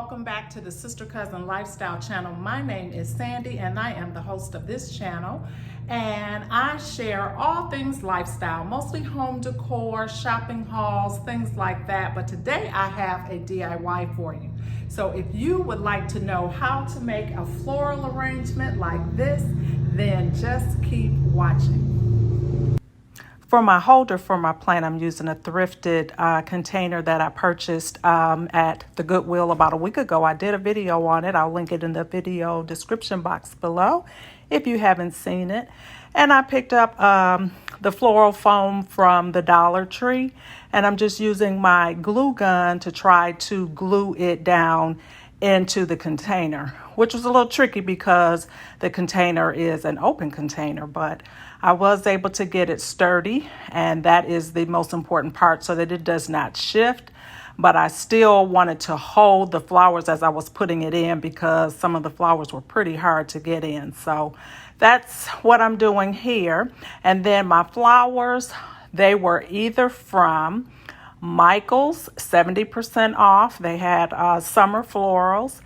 welcome back to the Sister Cousin Lifestyle channel. My name is Sandy and I am the host of this channel, and I share all things lifestyle, mostly home decor, shopping hauls, things like that. But today I have a DIY for you. So if you would like to know how to make a floral arrangement like this, then just keep watching. For my holder for my plant, I'm using a thrifted container that I purchased at the Goodwill about a week ago. I did a video on it. I'll link it in the video description box below if you haven't seen it. And I picked up the floral foam from the Dollar Tree, and I'm just using my glue gun to try to glue it down into the container, which was a little tricky because the container is an open container, but I was able to get it sturdy, and that is the most important part, so that it does not shift. But I still wanted to hold the flowers as I was putting it in because some of the flowers were pretty hard to get in. So that's what I'm doing here. And then my flowers, they were either from Michael's, 70% off. They had summer florals.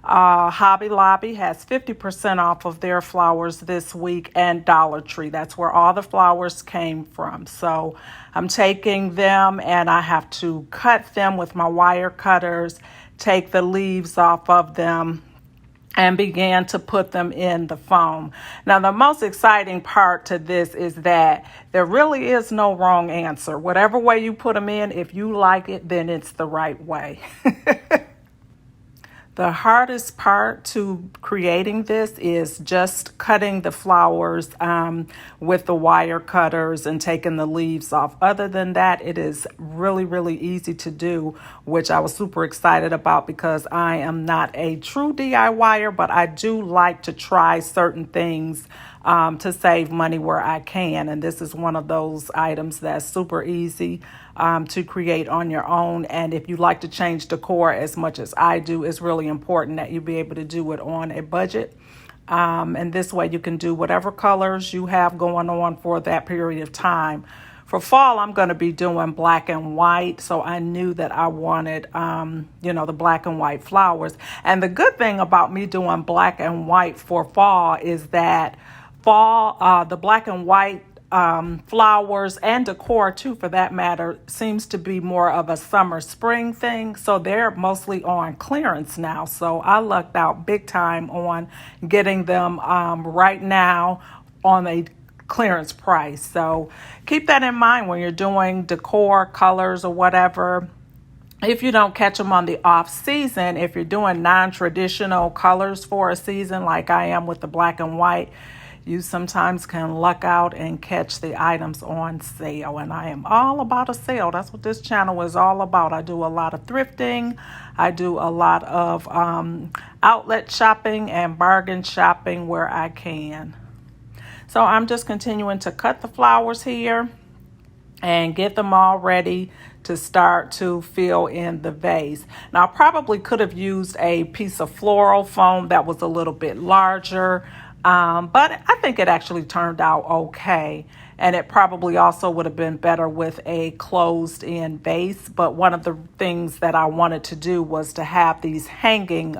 Hobby Lobby has 50% off of their flowers this week, and Dollar Tree. That's where all the flowers came from. So I'm taking them and I have to cut them with my wire cutters, take the leaves off of them, and began to put them in the foam. Now, the most exciting part to this is that there really is no wrong answer. Whatever way you put them in, if you like it, then it's the right way. The hardest part to creating this is just cutting the flowers with the wire cutters and taking the leaves off. Other than that, it is really, really easy to do, which I was super excited about because I am not a true DIYer, but I do like to try certain things to save money where I can. And this is one of those items that's super easy to create on your own. And if you like to change decor as much as I do, it's really important that you be able to do it on a budget. And this way you can do whatever colors you have going on for that period of time. For fall, I'm going to be doing black and white. So I knew that I wanted, the black and white flowers. And the good thing about me doing black and white for fall is that the black and white flowers and decor too, for that matter, seems to be more of a summer spring thing. So they're mostly on clearance now. So I lucked out big time on getting them right now on a clearance price. So keep that in mind when you're doing decor, colors, or whatever. If you don't catch them on the off season, if you're doing non-traditional colors for a season like I am with the black and white, you sometimes can luck out and catch the items on sale. And I am all about a sale. That's what this channel is all about. I do a lot of thrifting. I do a lot of outlet shopping and bargain shopping where I can. So I'm just continuing to cut the flowers here and get them all ready to start to fill in the vase. Now, I probably could have used a piece of floral foam that was a little bit larger. But I think it actually turned out okay. And it probably also would have been better with a closed in vase. But one of the things that I wanted to do was to have these hanging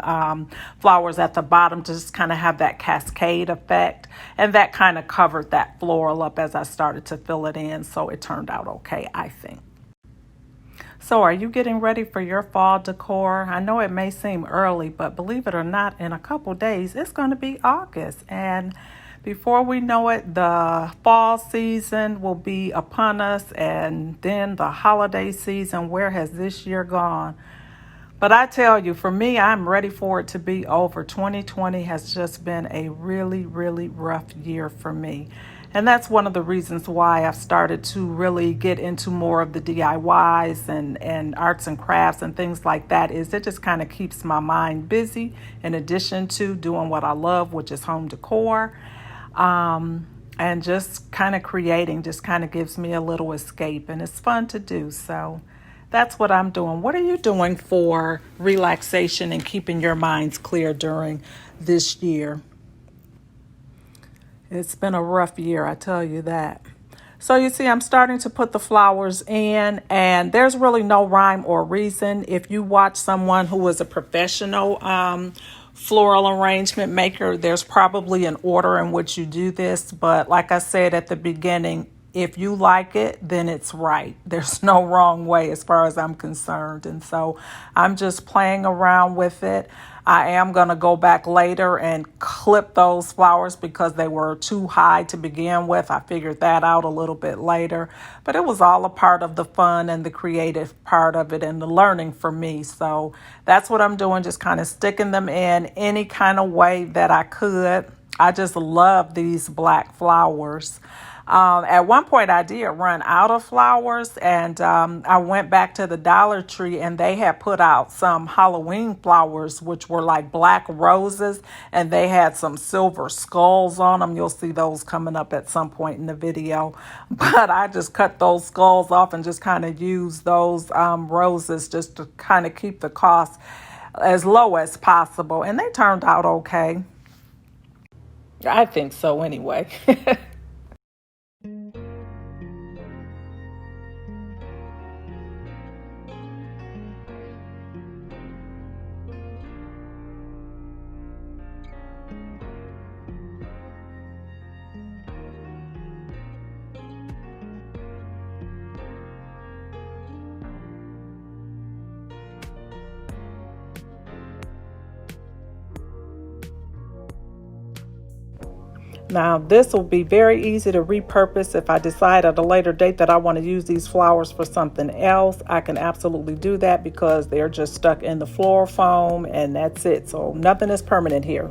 flowers at the bottom to just kind of have that cascade effect. And that kind of covered that floral up as I started to fill it in. So it turned out okay, I think. So are you getting ready for your fall decor? I know it may seem early, but believe it or not, in a couple days, it's going to be August. And before we know it, the fall season will be upon us, and then the holiday season. Where has this year gone? But I tell you, for me, I'm ready for it to be over. 2020 has just been a really, really rough year for me. And that's one of the reasons why I've started to really get into more of the DIYs and arts and crafts and things like that. Is it just kind of keeps my mind busy in addition to doing what I love, which is home decor. And just kind of creating just kind of gives me a little escape, and it's fun to do. So that's what I'm doing. What are you doing for relaxation and keeping your minds clear during this year? It's been a rough year, I tell you that. So you see, I'm starting to put the flowers in, and there's really no rhyme or reason. If you watch someone who is a professional floral arrangement maker, there's probably an order in which you do this. But like I said at the beginning, if you like it, then it's right. There's no wrong way as far as I'm concerned. And so I'm just playing around with it. I am going to go back later and clip those flowers because they were too high to begin with. I figured that out a little bit later, but it was all a part of the fun and the creative part of it and the learning for me. So that's what I'm doing, just kind of sticking them in any kind of way that I could. I just love these black flowers. At one point, I did run out of flowers, and I went back to the Dollar Tree, and they had put out some Halloween flowers, which were like black roses, and they had some silver skulls on them. You'll see those coming up at some point in the video. But I just cut those skulls off and just kind of used those roses just to kind of keep the cost as low as possible, and they turned out okay. I think so anyway. Now, this will be very easy to repurpose. If I decide at a later date that I want to use these flowers for something else, I can absolutely do that because they're just stuck in the floral foam and that's it. So nothing is permanent here.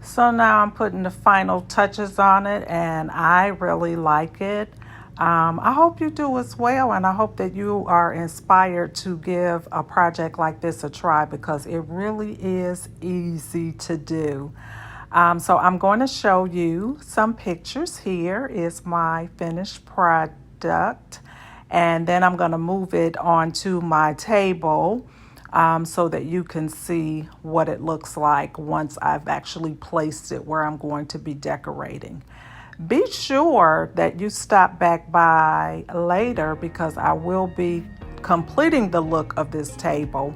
So now I'm putting the final touches on it and I really like it. I hope you do as well, and I hope that you are inspired to give a project like this a try because it really is easy to do. So I'm going to show you some pictures. Here is my finished product, and then I'm going to move it onto my table so that you can see what it looks like once I've actually placed it where I'm going to be decorating. Be sure that you stop back by later because I will be completing the look of this table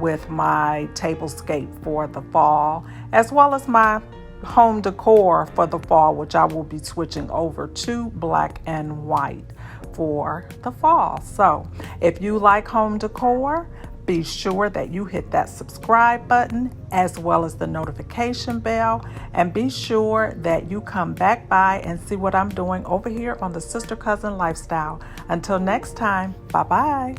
with my tablescape for the fall, as well as my home decor for the fall, which I will be switching over to black and white for the fall. So if you like home decor, be sure that you hit that subscribe button as well as the notification bell, and be sure that you come back by and see what I'm doing over here on the Sister Cousin Lifestyle. Until next time, bye-bye.